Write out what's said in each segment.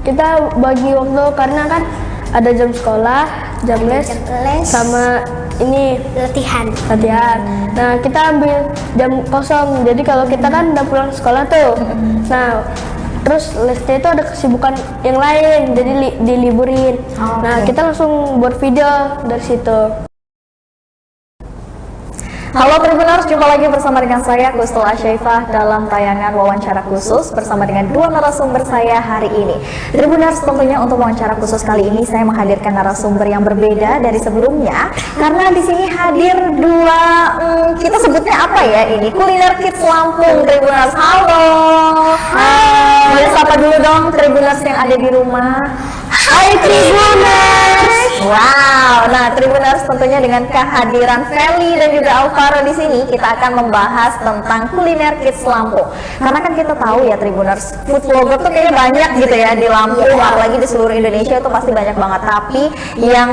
kita bagi waktu karena kan ada jam sekolah, jam les, sama ini latihan. Nah, kita ambil jam kosong. Jadi kalau kita kan udah pulang sekolah tuh. Nah, terus lesnya itu ada kesibukan yang lain, jadi diliburin. Nah, kita langsung buat video dari situ. Halo Tribuners, jumpa lagi bersama dengan saya Kustul Asyaifah dalam tayangan wawancara khusus bersama dengan dua narasumber saya hari ini. Tribuners, tentunya untuk wawancara khusus kali ini saya menghadirkan narasumber yang berbeda dari sebelumnya karena di sini hadir dua kita sebutnya apa ya ini? Kuliner Kids Lampung. Tribuners, halo. Hai. Boleh sapa dulu dong Tribuners yang ada di rumah. Hai Tribuners. Wow, nah Tribuners tentunya dengan kehadiran Feli dan juga Alvaro di sini kita akan membahas tentang kuliner Kids Lampung. Karena kan kita tahu ya Tribuners, food vlogger tuh kayaknya banyak gitu ya di Lampung, apalagi di seluruh Indonesia itu pasti banyak banget. Tapi yang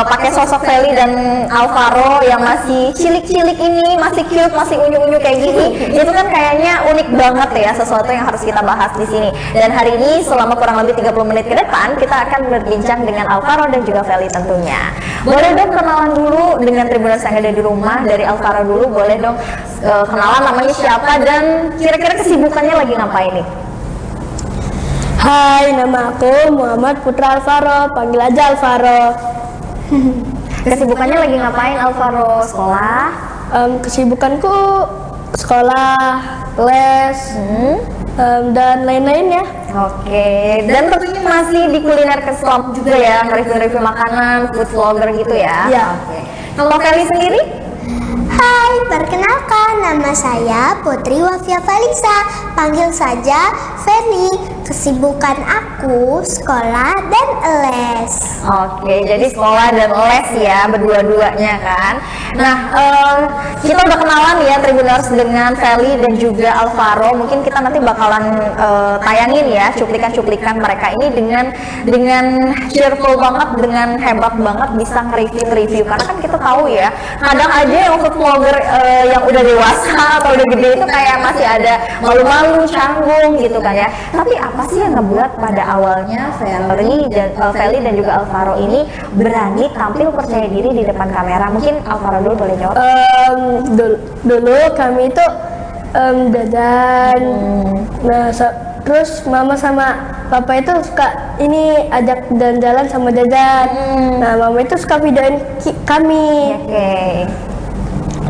pakai sosok Feli dan Alvaro yang masih cilik-cilik ini, masih cute, masih unyu-unyu kayak gini, itu kan kayaknya unik banget ya, sesuatu yang harus kita bahas di sini. Dan hari ini selama kurang lebih 30 menit ke depan kita akan berbincang dengan Alvaro dan juga Feli tentunya. Boleh dong kenalan dulu dengan Tribuners yang ada di rumah. Dari Alvaro dulu, boleh dong kenalan namanya siapa dan kira-kira kesibukannya lagi ngapain nih? Hai, nama aku Muhammad Putra Alvaro, panggil aja Alvaro. Kesibukannya lagi ngapain Alvaro? Sekolah? Kesibukanku sekolah, les, dan lain-lainnya. Oke, dan tentunya masih di kuliner Kids Lampung juga ya, review-review makanan, food vlogger gitu ya? Iya. Oke. Kalau Feli sendiri? Hai, perkenalkan nama saya Putri Wafia Falisa. Panggil saja Feli. Kesibukan aku sekolah dan les. Oke, jadi sekolah dan les ya, berdua-duanya kan. Nah, kita udah kenalan ya Tribuners dengan Feli dan juga Alvaro. Mungkin kita nanti bakalan tayangin ya cuplikan-cuplikan mereka ini dengan cheerful banget, dengan hebat banget bisa nge-review. Karena kan kita tahu ya, kadang aja yang food vlogger yang udah dewasa atau udah gede itu kayak masih ada malu-malu, canggung gitu kan ya. Tapi apa sih yang ngebuat pada awalnya Feli dan juga Alvaro ini berani tampil percaya diri di depan kamera? Mungkin Alvaro dulu boleh jawab. Dulu kami itu jajan. Nah, terus mama sama papa itu suka ini ajak jalan-jalan sama jajan. Nah, mama itu suka videoin kami. Oke.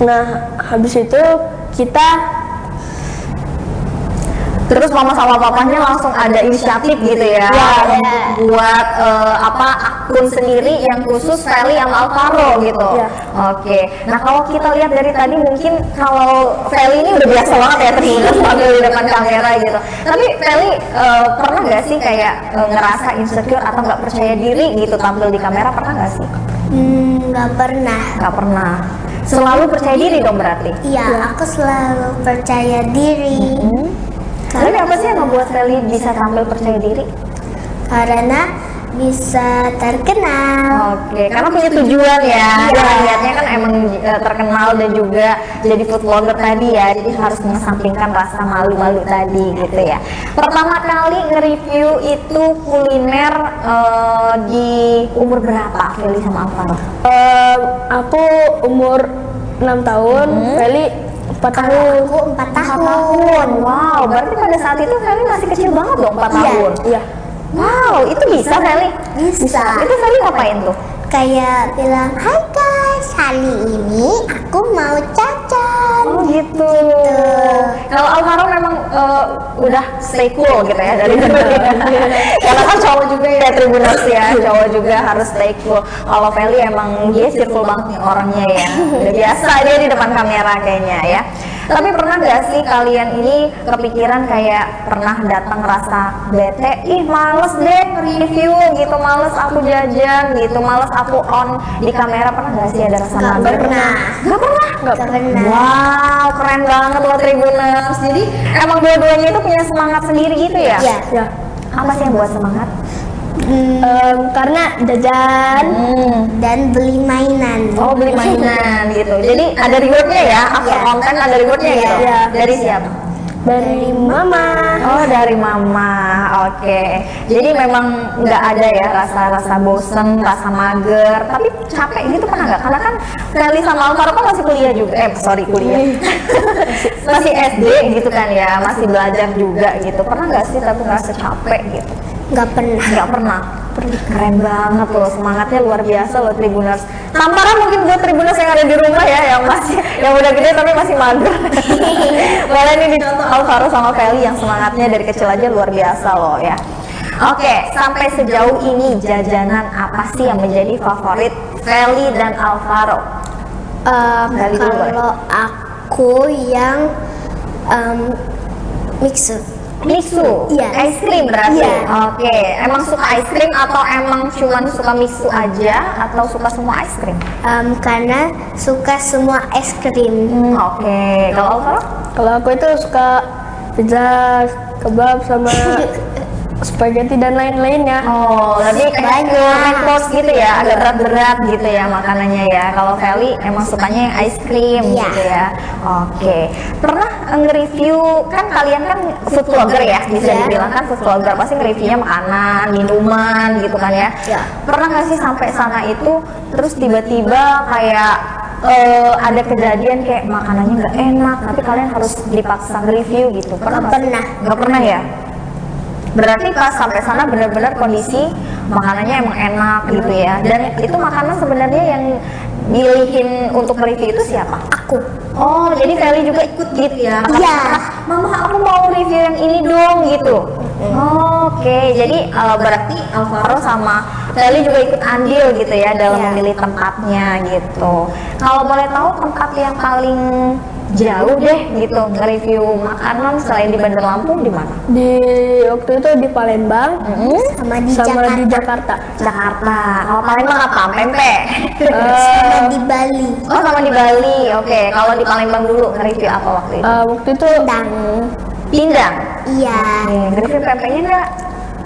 Nah, habis itu kita Terus mama sama papanya langsung ada inisiatif gitu ya, buat akun sendiri yang khusus Feli sama Alvaro gitu. Oke. Nah kalau kita lihat dari tadi mungkin kalau Feli ini udah biasa banget ya terus tampil di depan kamera gitu. Tapi Feli pernah nggak sih kayak ngerasa insecure atau nggak percaya diri gitu tampil di kamera, pernah nggak sih? Nggak pernah. Nggak pernah. Selalu percaya diri dong berarti? Iya, aku selalu percaya diri. Tapi apa sih yang membuat Feli bisa tampil percaya diri? Karena bisa terkenal. Oke, karena punya tujuan ya. Karena niatnya kan emang terkenal dan juga jadi food vlogger tadi ya. Jadi harus mengesampingkan rasa malu-malu tadi gitu ya. Pertama kali nge-review itu kuliner di umur berapa Feli sama Alvaro? Aku umur 6 tahun, Feli 4 tahun. Aku 4 tahun. Wow, berarti pada saat itu Feli masih kecil banget dong, 4 tahun. Iya. Wow, itu bisa Feli? Bisa. Itu Feli ngapain tuh? Kayak bilang, hai guys, hari ini aku mau jajan. Oh gitu. Kalau Alvaro memang udah stay cool gitu ya dari dulu. Karena kan cowok juga ya Tribuners ya, cowok juga harus stay cool. Kalau Feli emang dia cheerful banget nih orangnya ya. Udah biasa dia di depan kamera kayaknya ya. Tapi pernah nggak sih kalian ini kepikiran kayak pernah datang rasa bete, ih males deh review gitu, males aku jajan gitu, males aku on di kamera, pernah nggak sih ada rasa mager? Nggak pernah. Nggak pernah. Wow. Wow, keren banget loh Tribuners. Jadi emang dua-duanya itu punya semangat sendiri gitu ya? Iya. Apa sih yang buat semangat? Karena jajan dan beli mainan. Oh, beli mainan gitu. Jadi ada rewardnya ya, after konten ada rewardnya gitu. Iya. Dari siapa? Dari mama. Oh, dari mama. Oke. Jadi memang nggak ada ya rasa bosen, rasa mager, tapi capek gitu pernah nggak? Karena kan Feli sama Alvaro kan masih kuliah juga, kuliah, masih SD gitu kan ya, masih belajar juga gitu. Pernah nggak sih tapi ngerasa capek gitu? Nggak pernah. Nggak pernah. Keren banget loh, semangatnya luar biasa loh Tribuners. Tamparan mungkin buat Tribuners yang ada di rumah ya, yang udah gede tapi masih mager. Boleh nih dicontoh Alvaro sama Feli yang semangatnya dari kecil aja luar biasa loh ya. Oke, sampai sejauh ini jajanan apa sih yang menjadi favorit Feli dan Alvaro? Feli dulu boleh. Kalau aku yang mixu. Mixu, Iya. es krim berarti. Iya. Oke, emang suka es krim atau emang cuman suka mixu aja atau suka semua es krim? Karena suka semua es krim. Oke, kalau Alvaro? Kalau aku itu suka pizza, kebab sama spaghetti dan lain-lainnya. Oh, lebih kayak main course gitu ya, agak berat-berat gitu ya makanannya ya. Kalau Feli emang sukanya yang ice cream Iya. gitu ya. Oke, pernah nge-review, kan kalian kan food vlogger ya, bisa Iya. dibilang kan food vlogger, pasti nge-reviewnya makanan, minuman gitu kan ya. Iya. Pernah nggak sih sampai sana itu terus tiba-tiba kayak ada kejadian kayak makanannya nggak enak, tapi kalian harus dipaksa nge-review gitu? Pernah nggak sih? Pernah. Nggak pernah ya? Berarti pas sampai sana benar-benar kondisi makanannya emang enak gitu ya. Dan itu makanan sebenarnya yang milihin untuk mereview itu siapa? Aku. Oh, jadi Feli juga ikut gitu ya? Iya. Mama, aku mau review yang ini dong gitu. Oke, jadi berarti Alvaro sama Feli juga ikut andil gitu ya dalam Iya. memilih tempatnya gitu. Kalau boleh tahu tempat yang paling jauh deh gitu nge-review makanan selain di Bandar Lampung di mana? Di waktu itu di Palembang Sama di sama Jakarta. di Jakarta. Jakarta. Kalau Palembang apa? Pempek. Sama di Bali. Oh, sama di Bali. Oke, kalau di Palembang dulu nge-review apa waktu itu? Waktu itu Pindang. Pindang. Iya. Nge-review pempeknya enggak?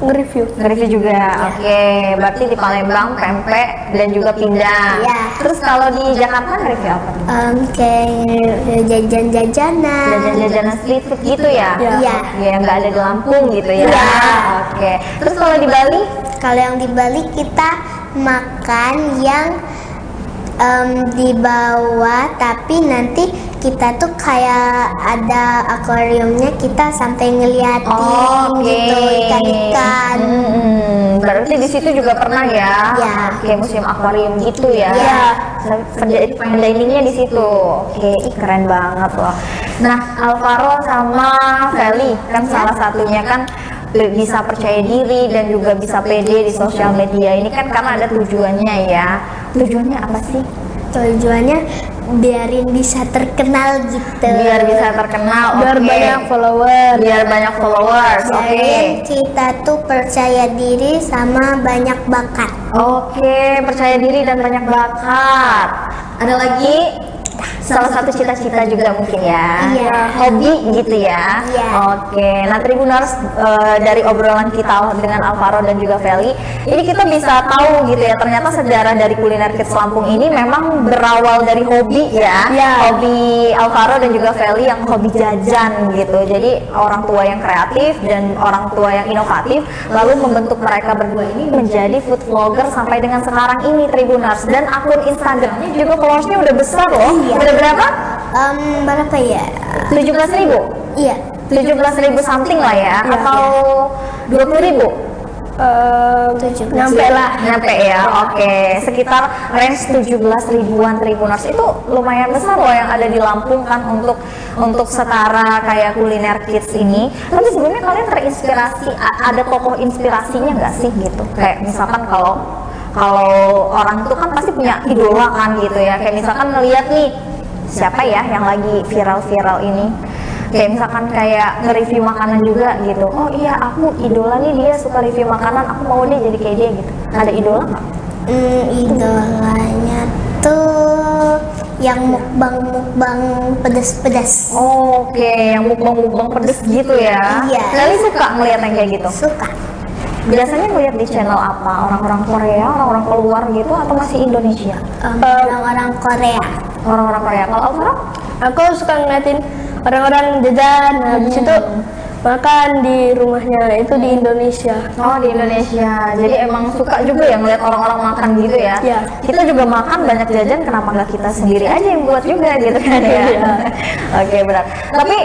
nge-review. Nge-review juga. Oke, berarti di Palembang pempek dan juga pindang. Iya. Terus kalau di Jakarta nge-review apa? Kayak jajan-jajanan. Jajan-jajanan street food gitu ya? Iya. Ya, nggak ada di Lampung gitu ya? Iya. Oke. Terus kalau di Bali? Kalau yang di Bali kita makan yang di bawah, tapi nanti kita tuh kayak ada akuariumnya, kita sampai ngeliatin gitu ikan-ikan. Berarti di situ juga pernah ya? Iya. Oke, museum akuarium gitu ya? Iya. Fine diningnya di situ. Oke, ih, keren banget loh. Nah, Alvaro sama Feli kan salah satunya kan bisa percaya diri dan juga bisa pede di sosial media ini kan karena ada tujuannya ya. Tujuannya apa sih? Tujuannya biarin bisa terkenal gitu. Biar bisa terkenal, Biar oke. banyak follower. Biar banyak followers, oke. Biarin kita tuh percaya diri sama banyak bakat. Oke, percaya diri dan banyak bakat. Ada lagi? Salah satu cita-cita juga mungkin ya. Iya. Hobi gitu ya. Iya. Oke. Nah, Tribuners, dari obrolan kita dengan Alvaro dan juga Feli, ini kita bisa tahu gitu ya. Ternyata sejarah dari Kuliner Kids Lampung ini memang berawal dari hobi ya. Iya. Hobi Alvaro dan juga Feli yang hobi jajan gitu. Jadi orang tua yang kreatif dan orang tua yang inovatif lalu membentuk mereka berdua ini menjadi food vlogger sampai dengan sekarang ini Tribuners. Dan akun Instagramnya juga followersnya udah besar loh. Iya. Udah berapa? Berapa ya? 17.000? Iya. 17.000 something lah ya? Iya. Atau 20.000? Nyampe lah. Nyampe ya, oke. Sekitar range 17 ribuan Tribuners. Itu lumayan besar loh yang ada di Lampung kan untuk setara kayak Kuliner Kids ini. Tapi sebelumnya kalian terinspirasi, ada tokoh inspirasinya nggak sih gitu? Kayak misalkan kalau orang itu kan pasti punya idola kan gitu ya. Kayak misalkan ngeliat nih, siapa ya yang lagi viral-viral ini? Kayak misalkan kayak nge-review makanan juga gitu. Oh iya, aku idola nih, dia suka review makanan, aku mau deh jadi kayak dia gitu. Ada idola nggak? Idolanya tuh yang mukbang pedas-pedas. Oke, yang mukbang pedes gitu ya. Iya. Kali suka ngeliat yang kayak gitu? Suka. Biasanya ngeliat di channel apa? Orang-orang Korea, orang-orang keluar gitu, atau masih Indonesia? Orang-orang Korea. Orang-orang Korea. Kalau Alvaro? Aku suka ngeliatin orang-orang jajan. Habis itu makan di rumahnya itu di Indonesia. Oh, di Indonesia. Jadi emang suka juga ya ngeliat orang-orang makan gitu ya. Iya. Kita juga makan banyak jajan, kenapa nggak kita sendiri aja yang buat juga gitu kan ya. Iya. Oke, benar. Tapi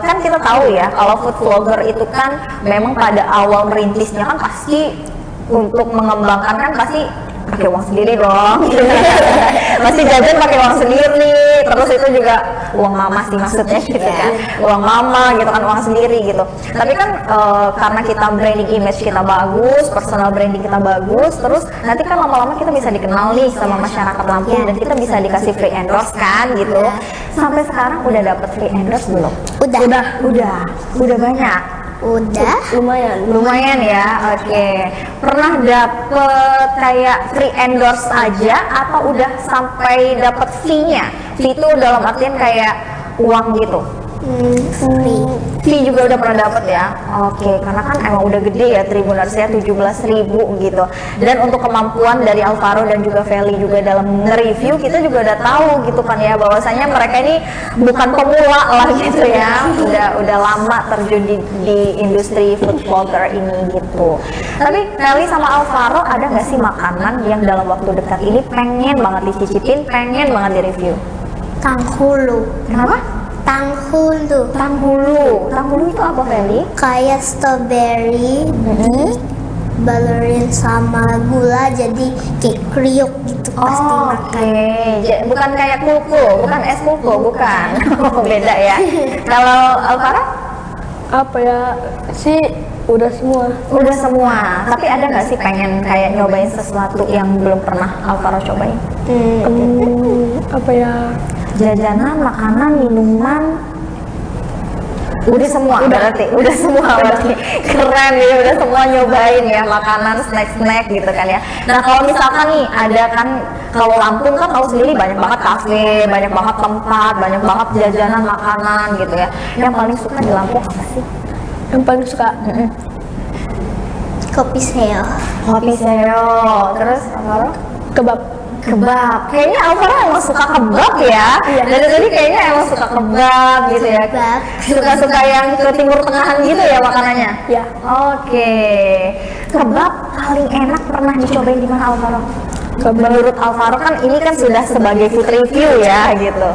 kan kita tahu ya kalau food vlogger itu kan memang pada awal merintisnya kan pasti untuk mengembangkan kan pasti pakai uang sendiri dong. Pasti jajan pakai uang sendiri, terus itu juga uang mama sih maksudnya gitu kan, uang mama gitu kan, uang sendiri gitu. Tapi kan karena kita branding image kita bagus, personal branding kita bagus, terus nanti kan lama-lama kita bisa dikenal nih sama masyarakat Lampung dan kita bisa dikasih free endorse kan gitu. Sampai sekarang udah dapet free endorse belum? Udah banyak. Udah. Lumayan ya, oke. Pernah dapet kayak free endorse aja atau udah sampai dapet fee-nya? Fee itu dalam artian kayak uang gitu. Fee juga udah pernah dapet ya. Oke, karena kan emang udah gede ya Tribunarsnya 17.000 gitu. Dan untuk kemampuan dari Alvaro dan juga Feli juga dalam nge-review kita juga udah tahu gitu kan ya bahwasanya mereka ini bukan pemula lah gitu ya. Udah lama terjun di industri food vlogger ini gitu. Tapi Feli sama Alvaro ada nggak sih makanan yang dalam waktu dekat ini pengen banget dicicipin, pengen banget di-review? Tanghulu. Kenapa? Tanghulu. Tanghulu itu apa, Feli? Kayak strawberry balurin sama gula jadi kayak kriuk gitu pasti makan. Oke. Bukan kayak kulku, bukan es kulku, bukan. Beda ya. Kalau Alvaro? Apa ya sih, udah semua. Udah semua. Tapi ada nggak sih pengen kayak nyobain sesuatu yang belum pernah Alvaro cobain? Apa ya, Jajanan, makanan, minuman. Udah semua berarti. Keren ya, udah semua nyobain ya, makanan, snack gitu kan ya. Nah, kalau misalkan nih ada kan, kalau Lampung kan tahu sendiri banyak banget kafe, banyak banget tempat, banyak banget jajanan, makanan gitu ya. Yang paling suka di Lampung apa sih? yang paling suka Kopi seo. Kopi seo. Terus apa? kebab. Kayaknya Alvaro emang suka kebab ya. Dari tadi kayaknya emang suka kebab gitu ya. Kebab. Suka yang ke Timur Tengahan gitu ya makanannya. Ya. Oke. Kebab paling enak pernah dicobain di mana, Alvaro? Kebab. Menurut Alvaro kan ini kan sudah sebagai food review ya gitu.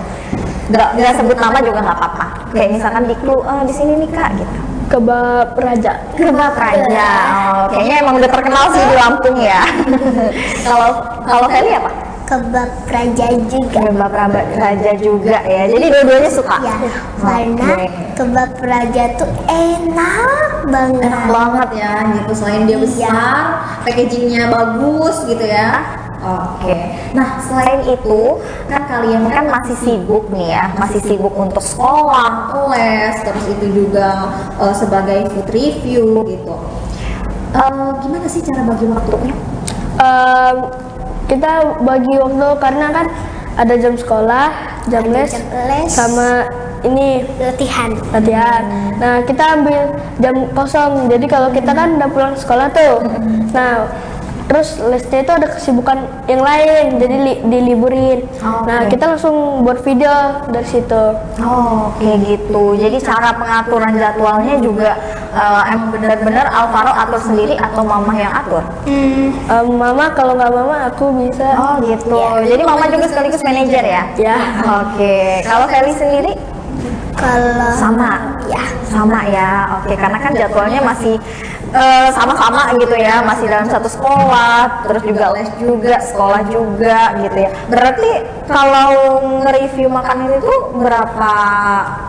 Nggak sebut nama juga nggak apa-apa. Kayak misalkan di sini nih Kak gitu. Kebab Raja. Kebab Raja. Oh, kayaknya emang udah terkenal sih di Lampung ya. Kalau Feli apa? Kebab Raja juga. Kebab Raja juga ya. Jadi dua-duanya suka. Ya, karena kebab Raja tuh enak banget. Enak banget ya gitu. Selain dia besar, packagingnya bagus gitu ya. Oke. Nah, selain itu kan kalian kan masih sibuk nih ya, masih sibuk untuk sekolah, les, terus itu juga sebagai food review gitu. Gimana sih cara bagi waktunya? Kita bagi waktu karena kan ada jam sekolah, jam les, sama ini Latihan. Nah, kita ambil jam kosong. Jadi kalau kita kan udah pulang sekolah tuh. Nah, terus lesnya itu ada kesibukan yang lain, jadi diliburin. Nah, kita langsung buat video dari situ. Kayak gitu. Jadi cara pengaturan jadwalnya juga emang benar-benar Alvaro atur sendiri atau mama yang atur? Mama, kalau nggak mama aku bisa. Oh gitu. Jadi mama juga sekaligus manajer ya? Ya. Oke. Kalau Feli sendiri? Kalau Sama ya. Oke, karena kan jadwalnya masih sama-sama gitu ya, masih dalam satu sekolah, terus juga les juga, sekolah juga gitu ya. Berarti kalau nge-review makanan itu berapa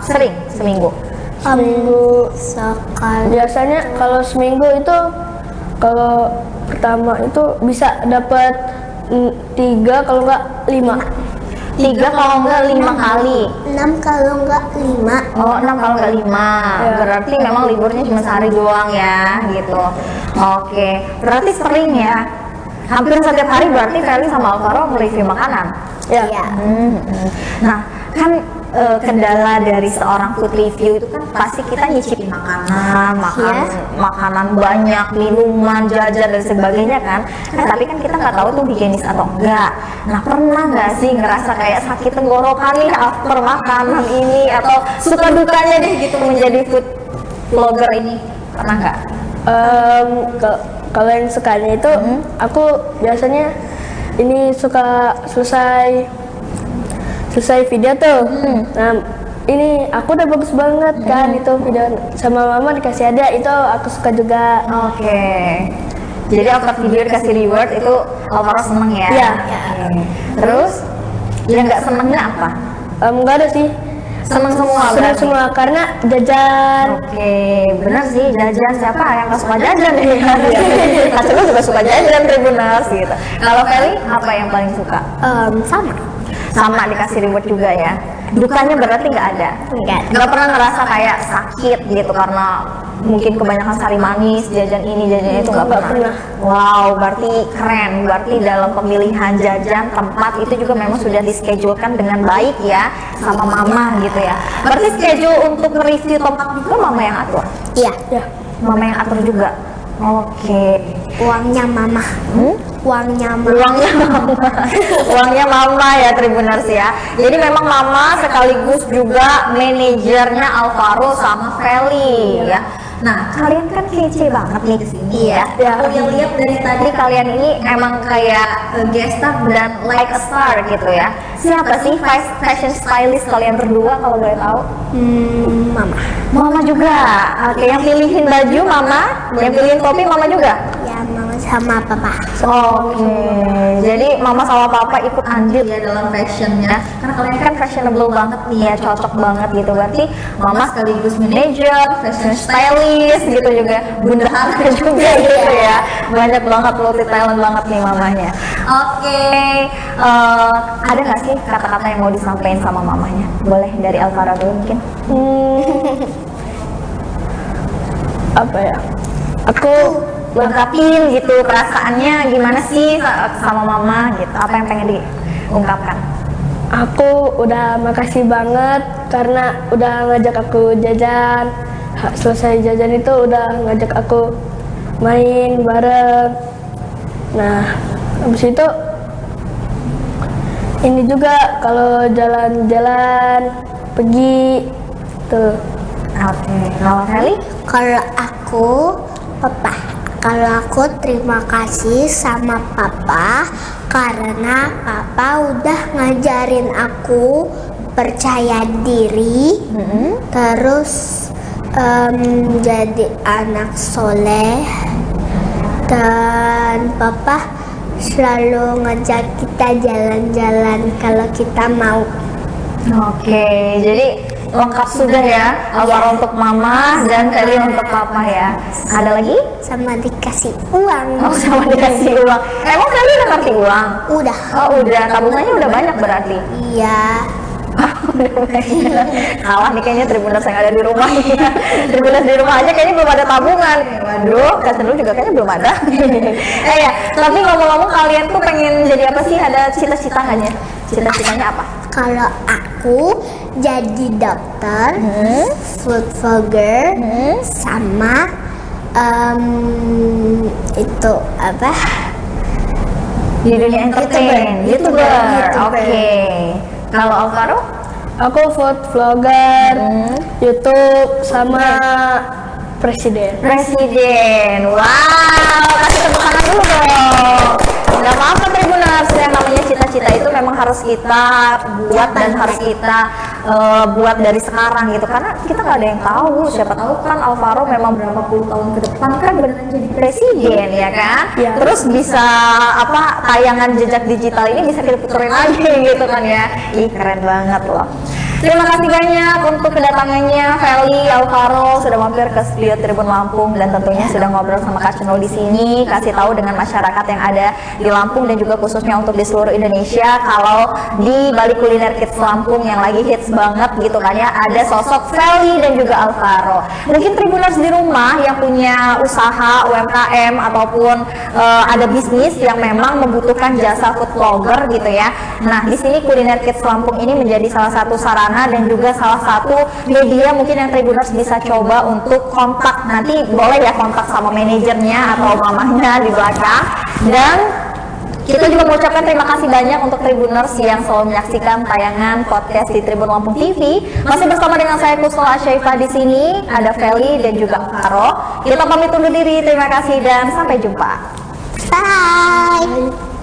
sering seminggu? Seminggu sekali. biasanya kalau seminggu itu, kalau pertama itu bisa dapat 3 kalau nggak 5. 3 kalau enggak 5 kali. 6 kalau enggak 5. Oh, 6 kalau enggak 5. Berarti memang liburnya cuma sehari doang ya, gitu. Oke, berarti sering ya. Hampir setiap hari berarti Feli sama Alvaro nge-review makanan. Ya. Nah, kan kendala dari seorang food review itu kan pasti kita nyicipin makanan banyak, minuman, jajan dan sebagainya kan. Tapi kan kita nggak tahu tuh higienis atau enggak. Nah, pernah nggak sih ngerasa kayak sakit tenggorokan nih after makanan ini, atau suka dukanya deh gitu menjadi food vlogger ini? Pernah nggak? Kalau yang sukanya itu aku biasanya ini suka selesai video tuh. Nah, ini aku udah bagus banget kan itu video sama mama dikasih hadiah, itu aku suka juga. Oke. Jadi upload video dikasih reward itu Alvaro seneng ya? Iya. Oke. Terus yang nggak senengnya apa? Enggak ada sih. Seneng semua Senang berarti? semua karena jajan. Oke, bener sih, jajan siapa yang nggak suka jajan ya? Kacau juga suka jajan Tribuners gitu. Kalau Feli apa yang paling suka? Sama. Sama dikasih reward juga ya. Dukanya berarti nggak ada. Nggak ada. Nggak pernah ngerasa kayak sakit gitu karena mungkin kebanyakan sari manis, jajan ini jajan itu nggak pernah. Wow, berarti keren. Berarti dalam pemilihan jajan tempat itu juga memang sudah dischedule-kan dengan baik ya sama mama gitu ya. Berarti schedule untuk review tempat juga mama yang atur. Iya. Ya. Mama yang atur juga. Oke. Uangnya mama. Uangnya mama. Uangnya mama. Uangnya mama ya Tribuners ya. Jadi memang mama sekaligus juga manajernya Alvaro sama Feli ya. Nah, kalian kan kece banget nih di sini ya. Aku lihat dari tadi kalian ini emang kayak guest star dan like a star gitu ya. Siapa sih fashion stylist kalian berdua kalau boleh tahu? Mama. Mama juga. Oke, yang pilihin baju mama, yang pilihin topi mama juga. Ya, mama sama papa. Oke, jadi mama sama papa ikut andil ya dalam fashionnya. Karena kalian kan fashionable banget nih ya, cocok banget gitu. Berarti mama sekaligus manager, fashion stylist gitu juga, bunda Hana juga gitu ya. Banyak banget, multi talent banget nih mamanya. Oke, ada nggak sih kata-kata yang mau disampaikan sama mamanya? Boleh dari Alvaro dulu mungkin. Apa ya? Aku Lengkapin gitu perasaannya gimana sih sama mama gitu, apa yang pengen diungkapkan? Aku udah makasih banget karena udah ngajak aku jajan. Selesai jajan itu udah ngajak aku main bareng. Nah, habis itu ini juga kalau jalan-jalan pergi tuh. Oke, kalau Feli? Kalau aku, papa. Kalau aku terima kasih sama papa karena papa udah ngajarin aku percaya diri, terus jadi anak soleh, dan papa selalu ngajak kita jalan-jalan kalau kita mau. Oke, jadi lengkap sudah ya, Alvaro untuk mama dan Feli untuk papa ya. Ada lagi? Sama dikasih uang. Oh, sama dikasih uang. Emang Feli udah ngasih uang? Udah. Oh udah, tabungannya udah banyak berarti. Iya. Kalah nih kayaknya Tribuners yang ada di rumah. Tribuners di rumah aja kayaknya belum ada tabungan. Waduh, Kak dulu juga kayaknya belum ada. Ya, tapi ngomong-ngomong kalian tuh pengen jadi apa sih? Ada cita-cita nggak ya? Cita-citanya apa? Kalau aku jadi dokter, food vlogger, sama itu apa? Di dunia entertain, YouTuber. Oke. Kalau Alvaro? Aku food vlogger, YouTube sama presiden. Presiden. Wow, kasih tepuk tangan dulu dong. Gak apa-apa Tribuners, yang namanya cita-cita itu memang harus kita buat dan harus kita buat dari sekarang gitu, karena kita nggak ada yang tahu, siapa tahu kan Alvaro memang berapa puluh tahun ke depan kan beneran jadi presiden ya kan. Ya. Terus bisa apa, tayangan jejak digital ini bisa kita puterin lagi gitu kan ya. Ih keren banget loh. Terima kasih banyak untuk kedatangannya Feli, Alvaro sudah mampir ke studio Tribun Lampung dan tentunya sudah ngobrol sama Kak Cunul di sini, kasih tahu dengan masyarakat yang ada di Lampung dan juga khususnya untuk di seluruh Indonesia kalau di Bali Kuliner Kids Lampung yang lagi hits banget gitu kan ya, ada sosok Feli dan juga Alvaro. Mungkin Tribuners di rumah yang punya usaha UMKM ataupun ada bisnis yang memang membutuhkan jasa food vlogger gitu ya. Nah, di sini Kuliner Kids Lampung ini menjadi salah satu sarana dan juga salah satu media mungkin yang Tribuners bisa coba untuk kontak. Nanti boleh ya kontak sama manajernya atau mamanya di belakang. Dan Kita juga mengucapkan terima kasih banyak untuk Tribuners yang selalu menyaksikan tayangan podcast di Tribun Lampung TV. Masih bersama dengan saya Kusnul Asyaifah di sini, ada Feli dan juga Faro. Kita pamit undur diri. Terima kasih dan sampai jumpa. Bye.